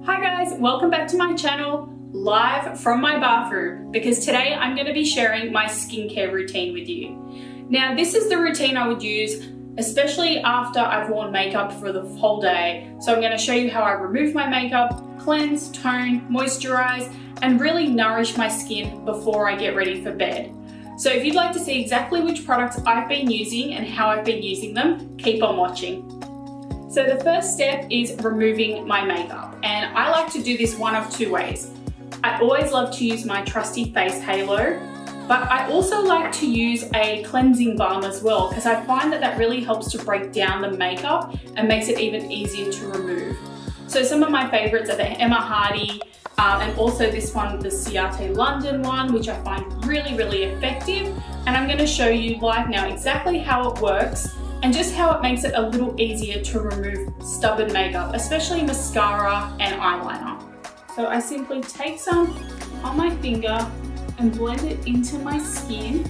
Hi guys, welcome back to my channel, live from my bathroom, because today I'm going to be sharing my skincare routine with you. Now this is the routine I would use, especially after I've worn makeup for the whole day. So I'm going to show you how I remove my makeup, cleanse, tone, moisturize, and really nourish my skin before I get ready for bed. So if you'd like to see exactly which products I've been using and how I've been using them, keep on watching. So the first step is removing my makeup, and I like to do this one of two ways. I always love to use my trusty face halo, but I also like to use a cleansing balm as well, because I find that really helps to break down the makeup and makes it even easier to remove. So some of my favorites are the Emma Hardy, and also this one, the Ciate London one, which I find really effective. And I'm going to show you live now exactly how it works and just how it makes it a little easier to remove stubborn makeup, especially mascara and eyeliner. So I simply take some on my finger and blend it into my skin.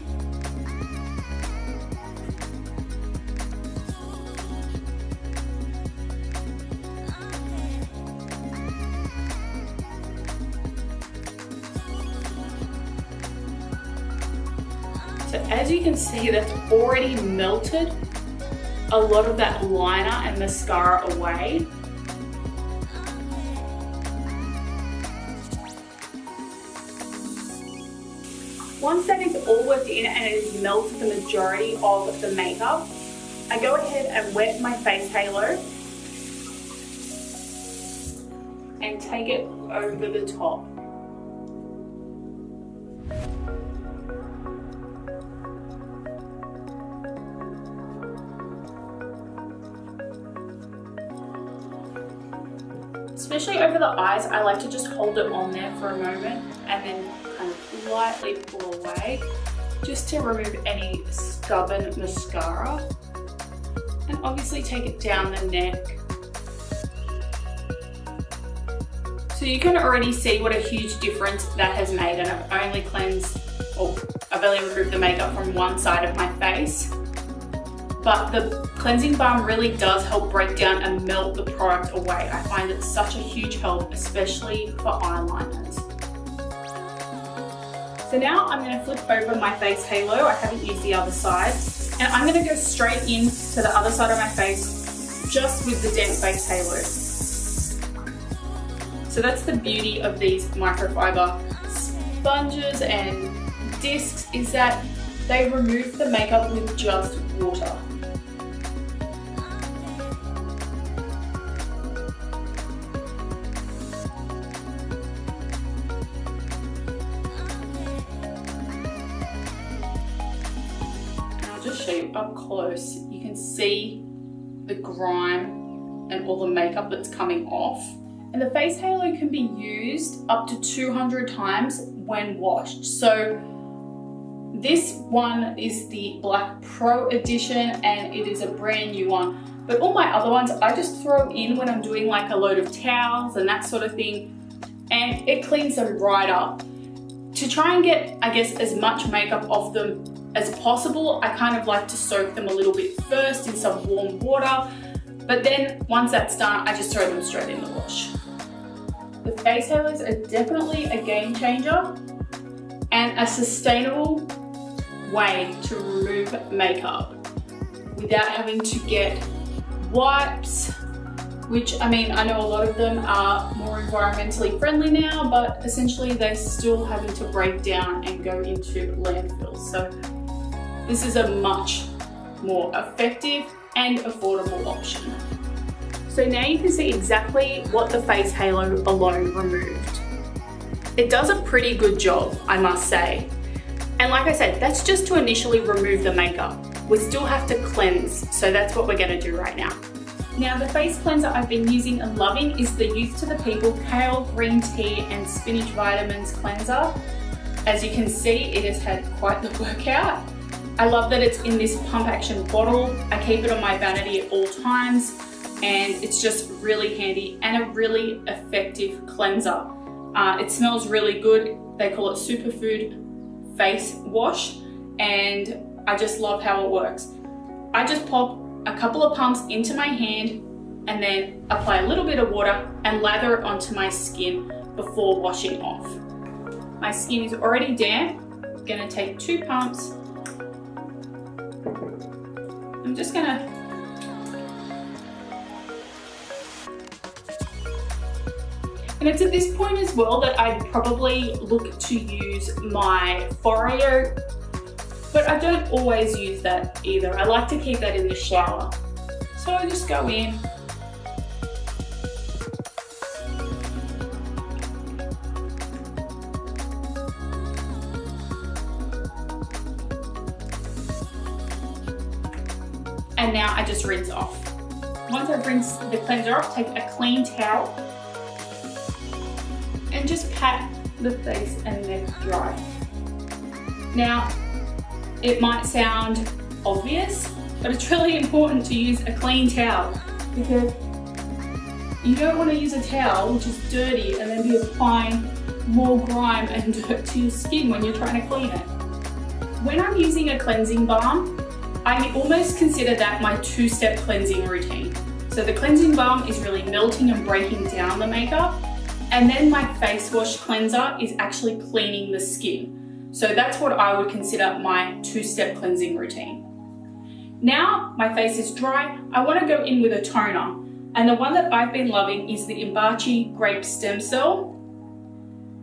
So as you can see, that's already melted a lot of that liner and mascara away. Once that is all worked in and it has melted the majority of the makeup, I go ahead and wet my face halo and take it over the top. Especially over the eyes, I like to just hold it on there for a moment and then kind of lightly pull away just to remove any stubborn mascara, and obviously take it down the neck. So you can already see what a huge difference that has made, and I've only removed the makeup from one side of my face. But the cleansing balm really does help break down and melt the product away. I find it such a huge help, especially for eyeliners. So now I'm going to flip over my face halo. I haven't used the other side. And I'm going to go straight in to the other side of my face, just with the damp face halo. So that's the beauty of these microfiber sponges and discs, is that they remove the makeup with just water. Just show you up close, you can see the grime and all the makeup that's coming off. And the face halo can be used up to 200 times when washed. So this one is the Black Pro edition and it is a brand new one. But all my other ones I just throw in when I'm doing like a load of towels and that sort of thing, and it cleans them right up. To try and get, I guess, as much makeup off them as possible, I kind of like to soak them a little bit first in some warm water, but then once that's done, I just throw them straight in the wash. The face halos are definitely a game changer and a sustainable way to remove makeup without having to get wipes, which, I mean, I know a lot of them are more environmentally friendly now, but essentially they're still having to break down and go into landfills. So this is a much more effective and affordable option. So now you can see exactly what the face halo alone removed. It does a pretty good job, I must say. And like I said, that's just to initially remove the makeup. We still have to cleanse, so that's what we're going to do right now. Now the face cleanser I've been using and loving is the Youth to the People Kale Green Tea and Spinach Vitamins Cleanser. As you can see, it has had quite the workout. I love that it's in this pump action bottle. I keep it on my vanity at all times, and it's just really handy and a really effective cleanser. It smells really good. They call it Superfood Face Wash, and I just love how it works. I just pop a couple of pumps into my hand and then apply a little bit of water and lather it onto my skin before washing off. My skin is already damp. I'm gonna take 2 pumps. I'm just gonna and it's at this point as well that I'd probably look to use my Foreo, but I don't always use that either. I like to keep that in the shower. So I just go in. And now I just rinse off. Once I've rinsed the cleanser off, take a clean towel and just pat the face and neck dry. Now, it might sound obvious, but it's really important to use a clean towel because you don't want to use a towel which is dirty and then be applying more grime and dirt to your skin when you're trying to clean it. When I'm using a cleansing balm, I almost consider that my 2-step cleansing routine. So the cleansing balm is really melting and breaking down the makeup, and then my face wash cleanser is actually cleaning the skin. So that's what I would consider my 2-step cleansing routine. Now my face is dry, I want to go in with a toner. And the one that I've been loving is the Imbachi Grape Stem Cell.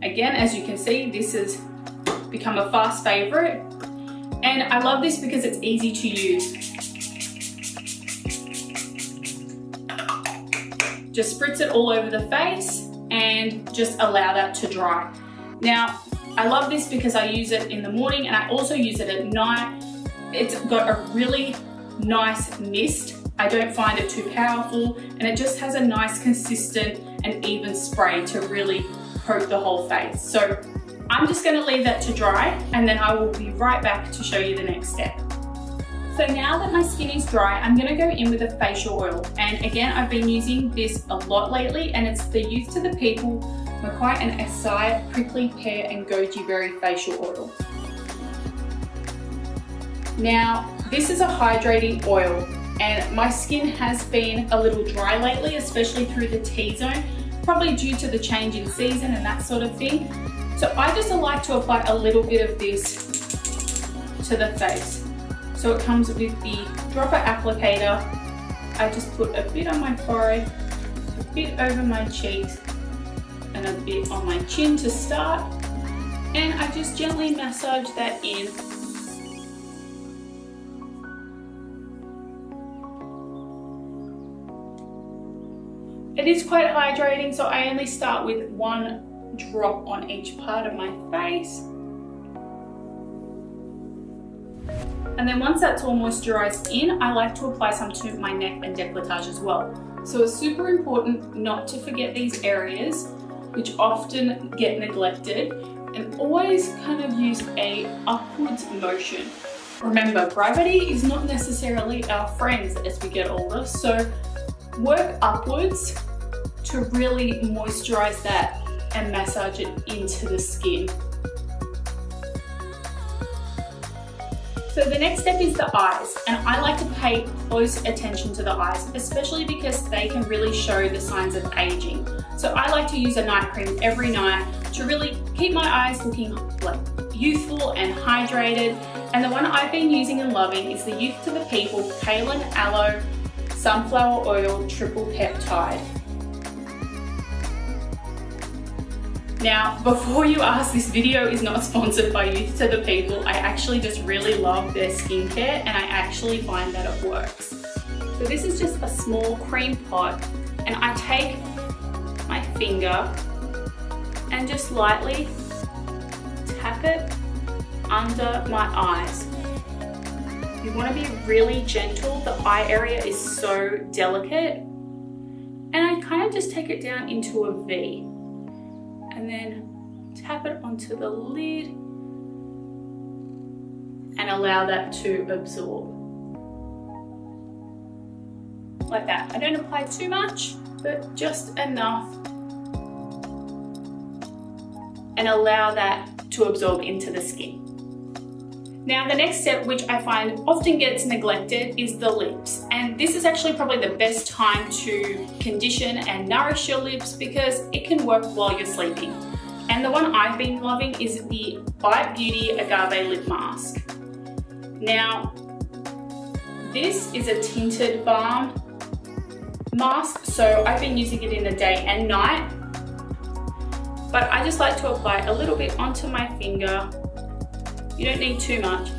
Again, as you can see, this has become a fast favorite. And I love this because it's easy to use. Just spritz it all over the face and just allow that to dry. Now, I love this because I use it in the morning and I also use it at night. It's got a really nice mist. I don't find it too powerful, and it just has a nice, consistent and even spray to really coat the whole face. So I'm just going to leave that to dry, and then I will be right back to show you the next step. So now that my skin is dry, I'm going to go in with a facial oil. And again, I've been using this a lot lately, and it's the Youth to the People Makai and Acai Prickly Pear and Goji Berry facial oil. Now, this is a hydrating oil, and my skin has been a little dry lately, especially through the T-zone, probably due to the change in season and that sort of thing. So I just like to apply a little bit of this to the face. So it comes with the dropper applicator. I just put a bit on my forehead, a bit over my cheeks, and a bit on my chin to start. And I just gently massage that in. It is quite hydrating, so I only start with 1 drop on each part of my face. And then once that's all moisturized in, I like to apply some to my neck and décolletage as well. So it's super important not to forget these areas, which often get neglected, and always kind of use a upwards motion. Remember, gravity is not necessarily our friends as we get older, so work upwards to really moisturize that and massage it into the skin. So the next step is the eyes, and I like to pay close attention to the eyes, especially because they can really show the signs of aging. So I like to use a night cream every night to really keep my eyes looking like youthful and hydrated. And the one I've been using and loving is the Youth to the People Pale and Aloe Sunflower Oil Triple Peptide. Now, before you ask, this video is not sponsored by Youth to the People. I actually just really love their skincare, and I actually find that it works. So this is just a small cream pot, and I take my finger and just lightly tap it under my eyes. You want to be really gentle. The eye area is so delicate. And I kind of just take it down into a V. And then tap it onto the lid and allow that to absorb. Like that. I don't apply too much, but just enough. And allow that to absorb into the skin. Now the next step, which I find often gets neglected, is the lips. And this is actually probably the best time to condition and nourish your lips because it can work while you're sleeping. And the one I've been loving is the Bite Beauty Agave Lip Mask. Now, this is a tinted balm mask, so I've been using it in the day and night. But I just like to apply a little bit onto my finger. You don't need too much.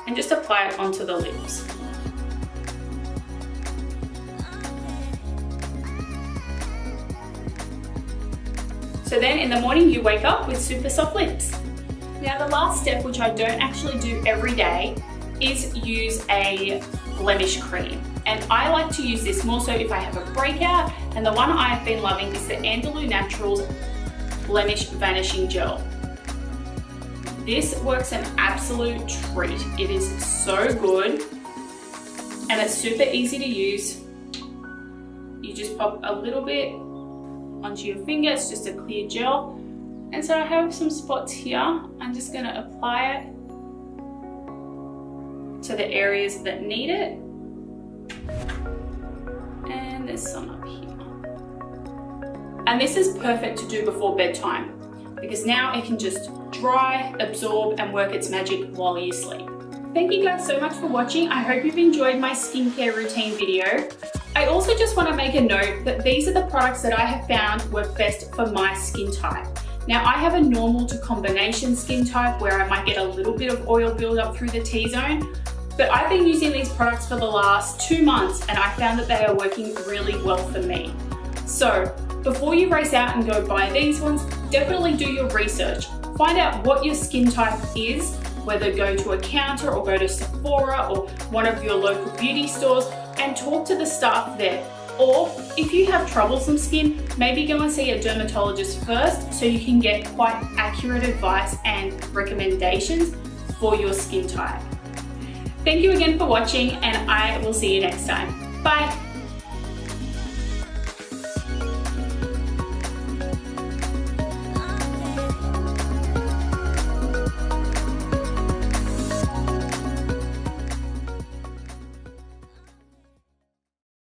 And just apply it onto the lips. So then in the morning you wake up with super soft lips. Now the last step, which I don't actually do every day, is use a blemish cream. And I like to use this more so if I have a breakout, and the one I've been loving is the Andalou Naturals Blemish Vanishing Gel. This works an absolute treat. It is so good and it's super easy to use. You just pop a little bit onto your finger, it's just a clear gel. And so I have some spots here. I'm just going to apply it to the areas that need it. And there's some up here. And this is perfect to do before bedtime because now it can just dry, absorb, and work its magic while you sleep. Thank you guys so much for watching. I hope you've enjoyed my skincare routine video. I also just want to make a note that these are the products that I have found work best for my skin type. Now I have a normal to combination skin type where I might get a little bit of oil buildup through the T-zone, but I've been using these products for the last 2 months and I found that they are working really well for me. So before you race out and go buy these ones, definitely do your research. Find out what your skin type is, whether go to a counter or go to Sephora or one of your local beauty stores and talk to the staff there. Or if you have troublesome skin, maybe go and see a dermatologist first so you can get quite accurate advice and recommendations for your skin type. Thank you again for watching and I will see you next time. Bye.